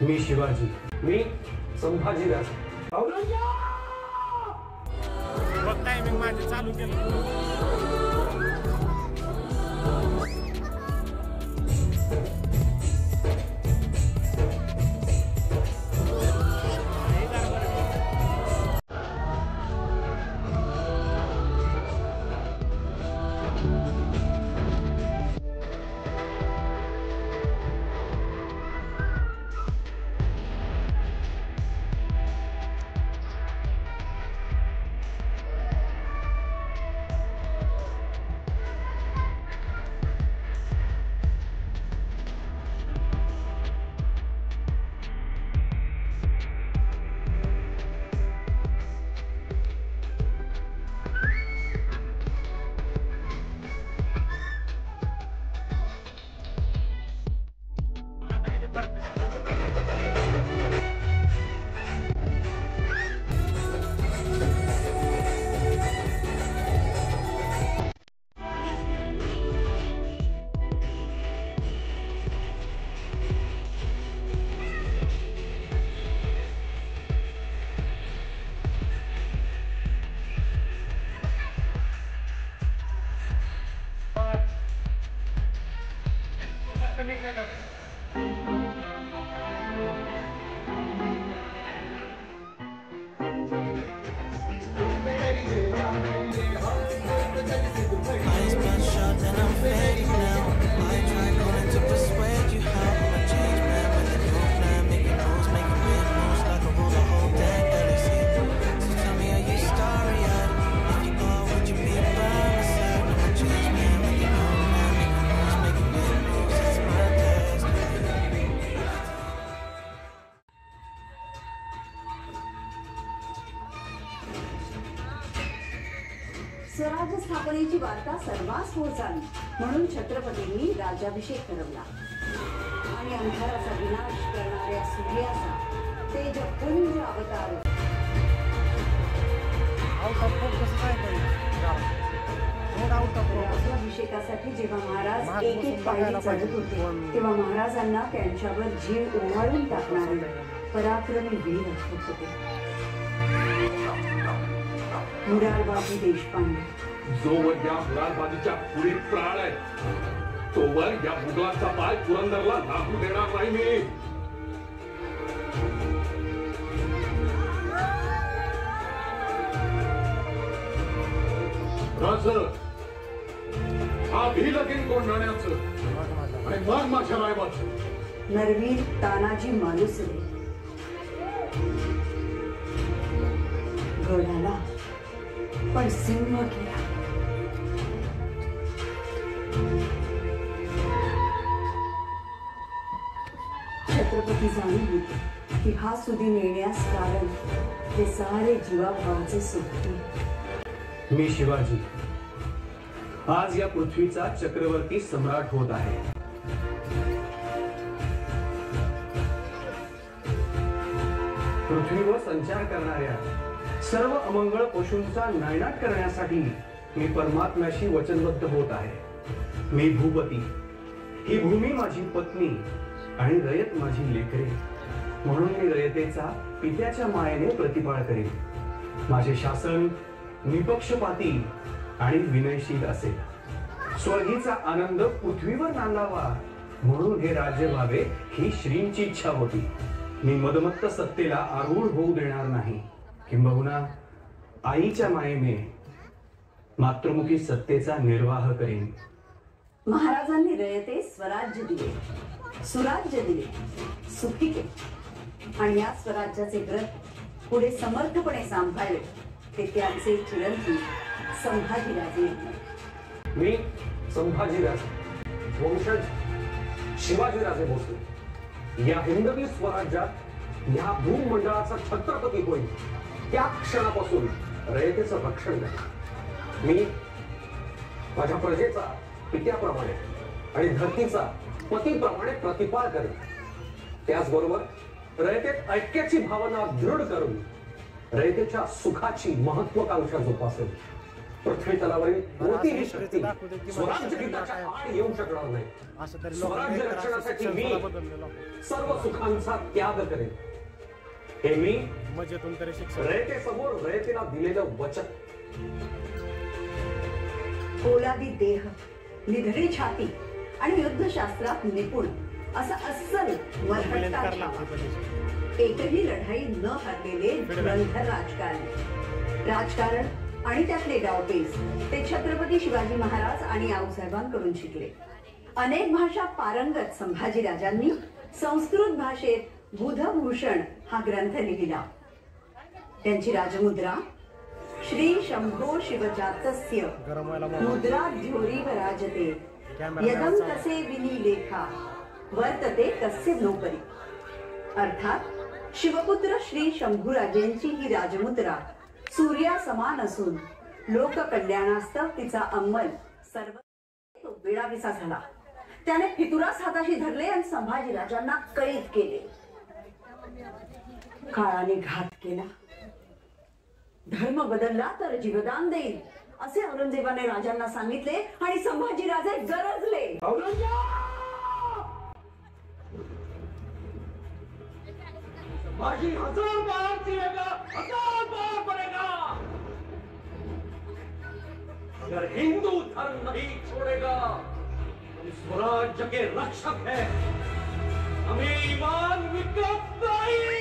मी शिवाजी. मी संभाजीराज. Timing माझे चालू केलं. स्वराज्य स्थापनेची वार्ता सर्वांस पोहोचावी म्हणून छत्रपतींनी राज्याभिषेक ठरवला आणि अंधाराचा विनाश करणाऱ्या सूर्याचा तेजपुंज अवतार. राज्याभिषेकासाठी जेव्हा महाराज एक एक पायरी चढत होते तेव्हा महाराजांना त्यांच्यावर जीव ओवाळून टाकणारे पराक्रमी वीर आठवत होते. मुरारबाजी देशपांडे. जोवर या मुरारबाजीच्या पुढे प्राण आहे तोवर या मुघलांचा पाय पुरंदरला लागू देणार नाही मी. राज आधी लगीन कोंढाण्याचं आणि मग माझ्या रायबाचं. नरवीर तानाजी मालुसरे. गडाला पण सिंह गेला. छत्रपती जाणून होते की हा सुदिन येण्यास कारण ते सारे जीवाभावाचे सुखी. मी शिवाजी आज या पृथ्वीचा चक्रवर्ती सम्राट होत आहे. पृथ्वीवर संचार करणाऱ्या सर्व अमंगळ पशूंचा नायनाट करण्यासाठी मी परमात्म्याशी वचनबद्ध होत आहे. मी भूपती, ही भूमी माझी पत्नी आणि रयत माझी लेकरे म्हणून मी रयतेचा पित्याच्या मायेने प्रतिपाळ करेन. माझे शासन निपक्षपाती आणि विनयशील असेल. स्वर्गीचा आनंद पृथ्वीवर नांदावा म्हणून हे राज्य व्हावे ही श्रींची इच्छा होती. मी मदमत्त सत्तेला आरूढ होऊ देणार नाही. किंबहुना आईच्या मायेने मातृमुखी सत्तेचा निर्वाह करेन. महाराजांनी रयते स्वराज्य दिले, सुराज्य दिले, सुखी केले आणि या स्वराज्याचे व्रत पुढे समर्थपणे सांभाळले ते त्यांचे चिरंजीव संभाजीराजे. मी संभाजीराज वंशज शिवाजीराजे भोसले या हिंदवी स्वराज्यात या भूमंडळाचा छत्रपती होईल त्या क्षणापासून रयतेचं रक्षण करेन. मी माझ्या प्रजेचा पित्याप्रमाणे आणि धरतीचा पतीप्रमाणे प्रतिपाळ करेन. त्याचबरोबर रयतेत ऐक्याची भावना दृढ करून रयतेच्या सुखाची महत्वाकांक्षा जोपासेल. पृथ्वी तलावरील कोणतीही शक्ती स्वराज्य गीताच्या आड येऊ शकणार नाही. असं तरी स्वराज्य लोकांना रक्षणासाठी मी बदललेलं सर्व सुखांचा त्याग करेन. हे मी मजेतून तरी शिक्षण रयतेसमोर रयतेला दिलेलं वचन. पोलादी देह, निधडी छाती आणि युद्धशास्त्रात निपुण असा अस्सल वरहट्टा छावा. एकही लढाई न हरलेले धुरंधर राजकारण आणि त्यातले डावपेच ते छत्रपती शिवाजी महाराज आणि आऊसाहेबांकडून शिकले. अनेक भाषा पारंगत संभाजीराजांनी संस्कृत भाषेत बुधभूषण हा ग्रंथ लिहिला. त्यांची राजमुद्रा श्री शंभो शिवजातस्य मुद्रा द्योरी वराजते यदम तसे विनी लेखा वर्तते तस्य नोकरी. अर्थात शिवपुत्र श्री शंभूराजेंची ही राजमुद्रा सूर्या समान असून लोक कल्याणास्तव तिचा अंमल सर्व वेळाविसा झाला. त्याने फितुरास हाताशी धरले आणि संभाजीराजांना कैद केले. काळाने घात केला. धर्म बदलला तर जीवदान देईल असे औरंगजेबाने राजांना सांगितले आणि संभाजीराजे गरजले. माझी 1000 बार जिएगा, 1000 बार मरेगा, अगर हिंदू धर्म नहीं छोड़ेगा हम स्वराज्य के रक्षक हैं. हमें ईमान विकत नहीं.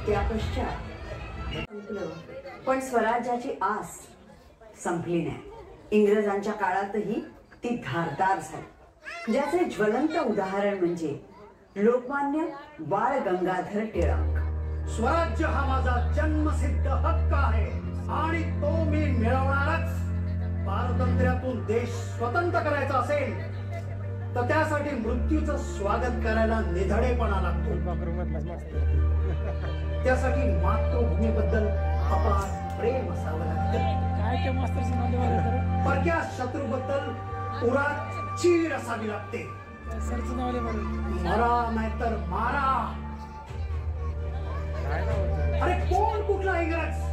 त्या पश्चात संपलं, पण स्वराज्याची आस संपली नाही. इंग्रजांच्या काळातही ती धारदार झाली. ज्याचे ज्वलंत उदाहरण म्हणजे लोकमान्य बाळ गंगाधर टिळक. स्वराज्य हा माझा जन्मसिद्ध हक्क आहे आणि तो मी मिळवणारच. पारतंत्र्यातून देश स्वतंत्र करायचा असेल तर त्यासाठी मृत्यूचं स्वागत करायला निधडेपणा लागतो. त्यासाठी मातृभूमीबद्दल अपार प्रेम असावं लागतं. परक्या शत्रूबद्दल उरात चीड असावी लागते. मरा नाहीतर मारा. अरे कोण कुठला इंग्रज?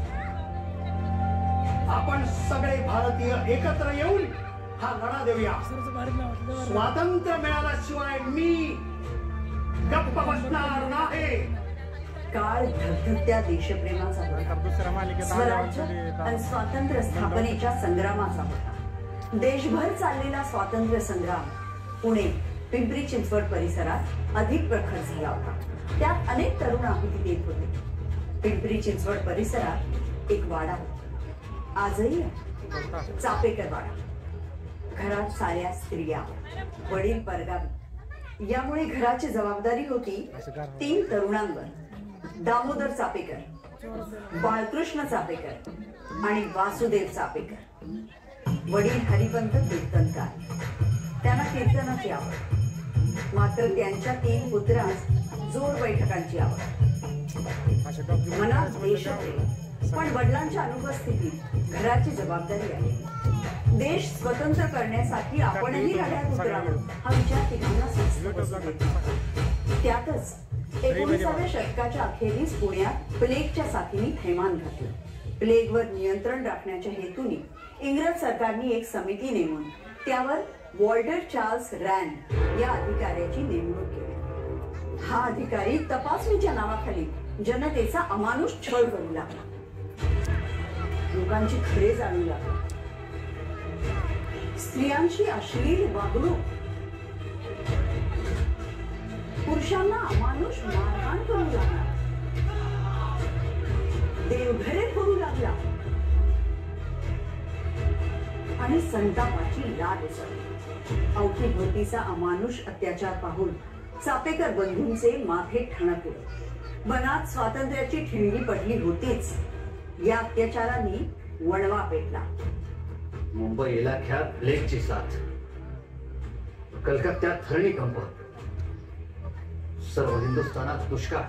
आपण सगळे भारतीय एकत्र येऊन हा लढा देऊया. स्वातंत्र्य मिळाल्याशिवाय मी गप्प बसणार नाही. काळ धगधगत्या देशप्रेमाचा होता. स्वराज्य आणि स्वातंत्र्य स्थापनेच्या संग्रामाचा होता. देशभर चाललेला स्वातंत्र्य संग्राम पुणे पिंपरी चिंचवड परिसरात अधिक प्रखर झाला होता. त्यात अनेक तरुण आहुती देत होते. पिंपरी चिंचवड परिसरात एक वाडा होता. आजही चापेकर वाडा. घरात साऱ्या स्त्रिया, वडील परगावी. यामुळे घराची जबाबदारी होती 3 तरुणांवर. दामोदर चापेकर, बाळकृष्ण चापेकर आणि वासुदेव चापेकर. वडील हरिपंत कीर्तनकार. त्यांना कीर्तनाची आवड. मात्र त्यांच्या 3 पुत्रांस जोर बैठकांची आवड. मनात देशप्रेम, पण वडिलांच्या अनुपस्थितीत घराची जबाबदारी आहे. देश स्वतंत्र करण्यासाठी आपणही लढ्यात उतरावं हा विचार तिघांना सुचत. त्यातच 19व्या शतकाच्या अखेरीस पुण्यात प्लेगच्या साथीने थैमान घातलं. प्लेगवर नियंत्रण राखण्याच्या हेतूने इंग्रज सरकारने एक समिती नेमून त्यावर वॉल्टर चार्ल्स रॅन या अधिकाऱ्याची नेमणूक केली. हा अधिकारी तपासणीच्या नावाखाली जनतेचा अमानुष छळ करू लागला. लोकांची खरे जाणू लागला. स्त्रियांची अश्लील वागणूक, पुरुषांना अमानुष मारहाण करू लागला. देवघरे करू लागला आणि संतापाची लाट उसळली. अवतीभोवतीचा अमानुष अत्याचार पाहून चापेकर बंधूंचे माथे ठणकले. मनात स्वातंत्र्याची ठिणगी पडली होतीच. या अत्याचारांनी वणवा पेटला. मुंबई इलाख्यात प्लेगची साथ, कलकत्त्यात धरणीकंप, सर्व हिंदुस्थानात दुष्काळ.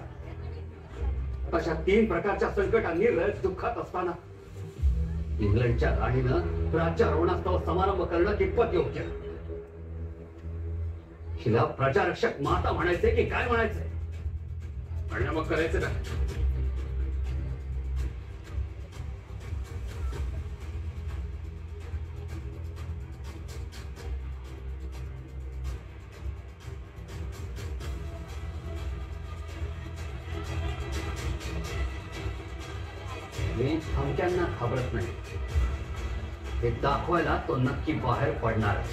अशा 3 प्रकारच्या संकटांनी रयत दुःखात असताना इंग्लंडच्या राणीनं राज्यारोहणास्तव समारंभ करणं कितपत योग्य? हिला प्रजारक्षक माता म्हणायचे की काय म्हणायचे? आणि मग करायचं काय? मी धमक्यांना घाबरत नाही. हे दाखवायला तो नक्की बाहेर पडणारच.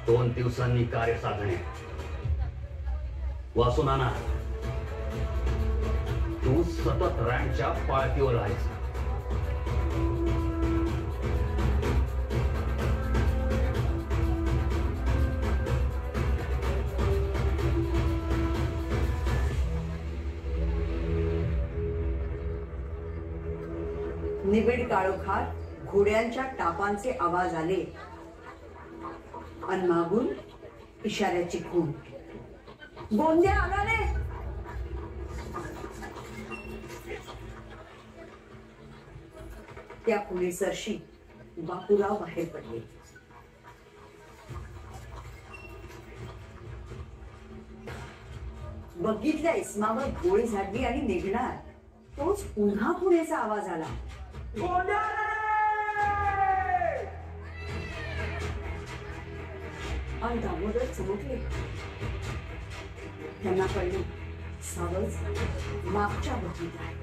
2 दिवसांनी कार्य साधणे. वासू नाना, तू सतत रँकच्या पाळतीवर राहायचं. निबिड काळोखात घोड्यांच्या टापांचे आवाज आले आणि मागून इशाऱ्याची खून. गोंद्या आला रे. त्या खुणी सरशी बापूराव बाहेर पडले. बघितल्या इस्मावर गोळी झाडली आणि निघणार तोच पुन्हा खुणेचा आवाज आला. आणि दामोदर चमकले. त्यांना कळले सावज मागच्या बघित आहे.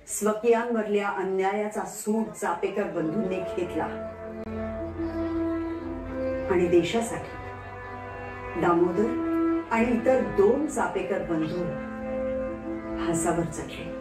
स्वकीयांवरल्या अन्यायाचा सूड चापेकर बंधूंनी घेतला आणि देशासाठी दामोदर आणि इतर 2 चापेकर बंधू हासावर चढले.